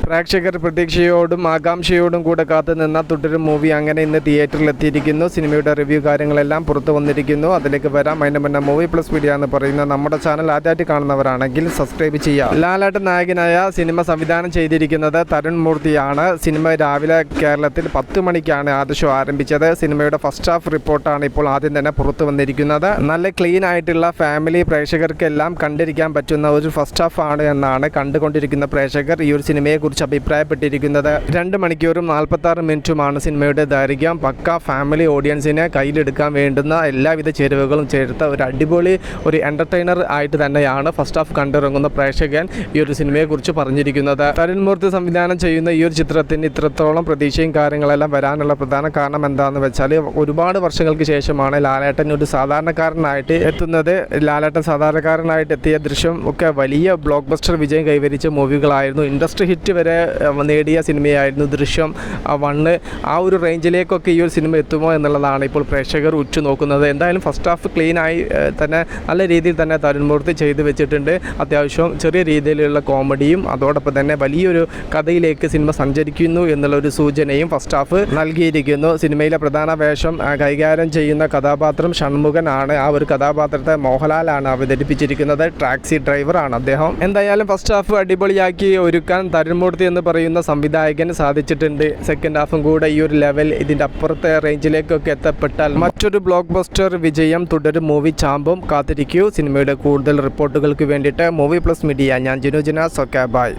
പ്രേക്ഷകർ പ്രതീക്ഷയോടും ആകാംക്ഷയോടും കൂടെ കാത്തുനിന്ന തുടരും മൂവി അങ്ങനെ ഇന്ന് തിയേറ്ററിലെത്തിയിരിക്കുന്നു. സിനിമയുടെ റിവ്യൂ കാര്യങ്ങളെല്ലാം പുറത്തു വന്നിരിക്കുന്നു. അതിലേക്ക് വരാം. അതിന് മുന്നേ മൂവി പ്ലസ് മീഡിയ എന്ന് പറയുന്ന നമ്മുടെ ചാനൽ ആദ്യമായിട്ട് കാണുന്നവരാണെങ്കിൽ സബ്സ്ക്രൈബ് ചെയ്യുക. ലാലേട്ടൻ നായകനായ സിനിമ സംവിധാനം ചെയ്തിരിക്കുന്നത് തരുൺ മൂർത്തിയാണ്. സിനിമ രാവിലെ കേരളത്തിൽ 10 മണിക്കാണ് ആദ്യ ഷോ ആരംഭിച്ചത്. സിനിമയുടെ ഫസ്റ്റ് ഹാഫ് റിപ്പോർട്ടാണ് ഇപ്പോൾ ആദ്യം തന്നെ പുറത്തു വന്നിരിക്കുന്നത്. നല്ല ക്ലീൻ ആയിട്ടുള്ള ഫാമിലി പ്രേക്ഷകർക്കെല്ലാം കണ്ടിരിക്കാൻ പറ്റുന്ന ഒരു ഫസ്റ്റ് ഹാഫ് ആണ് എന്നാണ് കണ്ടുകൊണ്ടിരിക്കുന്ന പ്രേക്ഷകർ ഈ ഒരു സിനിമയെ കുറിച്ച് അഭിപ്രായപ്പെട്ടിരിക്കുന്നത്. 2 മണിക്കൂറും 46 മിനിറ്റുമാണ് സിനിമയുടെ ദൈർഘ്യം. പക്ക ഫാമിലി ഓഡിയൻസിനെ കയ്യിലെടുക്കാൻ വേണ്ടുന്ന എല്ലാവിധ ചേരുവകളും ചേർത്ത ഒരു അടിപൊളി ഒരു എൻ്റർടൈനർ ആയിട്ട് തന്നെയാണ് ഫസ്റ്റ് ഹാഫ് കണ്ടിറങ്ങുന്ന പ്രേക്ഷകൻ ഈ ഒരു സിനിമയെക്കുറിച്ച് പറഞ്ഞിരിക്കുന്നത്. തരുൺ മൂർത്തി സംവിധാനം ചെയ്യുന്ന ഈ ഒരു ചിത്രത്തിന് ഇത്രത്തോളം പ്രതീക്ഷയും കാര്യങ്ങളെല്ലാം വരാനുള്ള പ്രധാന കാരണം എന്താണെന്ന് വെച്ചാൽ ഒരുപാട് വർഷങ്ങൾക്ക് ശേഷമാണ് ലാലേട്ടൻ ഒരു സാധാരണക്കാരനായിട്ട് എത്തുന്നത്. ലാലേട്ടൻ സാധാരണക്കാരനായിട്ട് എത്തിയ ദൃശ്യം ഒക്കെ വലിയ ബ്ലോക്ക് ബസ്റ്റർ വിജയം കൈവരിച്ച മൂവികളായിരുന്നു. ഇൻഡസ്ട്രി ഹിറ്റ് വരെ നേടിയ സിനിമയായിരുന്നു ദൃശ്യം 1. ആ ഒരു റേഞ്ചിലേക്കൊക്കെ ഈ ഒരു സിനിമ എത്തുമോ എന്നുള്ളതാണ് ഇപ്പോൾ പ്രേക്ഷകർ ഉറ്റുനോക്കുന്നത്. എന്തായാലും ഫസ്റ്റ് ഹാഫ് ക്ലീനായി തന്നെ നല്ല രീതിയിൽ തന്നെ തരുൺ മൂർത്തി ചെയ്തു വെച്ചിട്ടുണ്ട്. അത്യാവശ്യം ചെറിയ രീതിയിലുള്ള കോമഡിയും അതോടൊപ്പം തന്നെ വലിയൊരു കഥയിലേക്ക് സിനിമ സഞ്ചരിക്കുന്നു എന്നുള്ളൊരു സൂചനയും ഫസ്റ്റ് ഹാഫ് നൽകിയിരിക്കുന്നു. സിനിമയിലെ പ്രധാന വേഷം കൈകാര്യം ചെയ്യുന്ന കഥാപാത്രം ഷൺമുഖനാണ്. ആ ഒരു കഥാപാത്രത്തെ മോഹൻലാലാണ് അവതരിപ്പിച്ചിരിക്കുന്നത്. ടാക്സി ഡ്രൈവറാണ് അദ്ദേഹം. എന്തായാലും ഫസ്റ്റ് ഹാഫ് അടിപൊളിയാക്കി ഒരുക്കാൻ തരുൺ മൂർത്തി എന്ന് പറയുന്ന സംവിധായകന് സാധിച്ചിട്ടുണ്ട്. സെക്കൻഡ് ഹാഫും കൂടെ ഈ ഒരു ലെവൽ ഇതിൻ്റെ അപ്പുറത്തെ റേഞ്ചിലേക്കൊക്കെ എത്തപ്പെട്ടാൽ മറ്റൊരു ബ്ലോക്ക് ബസ്റ്റർ വിജയം തുടരും മൂവി ചാമ്പും. കാത്തിരിക്കൂ സിനിമയുടെ കൂടുതൽ റിപ്പോർട്ടുകൾക്ക് വേണ്ടിയിട്ട് മൂവി പ്ലസ് മീഡിയ. ഞാൻ ജിനു ജിനാസ്. Okay, by.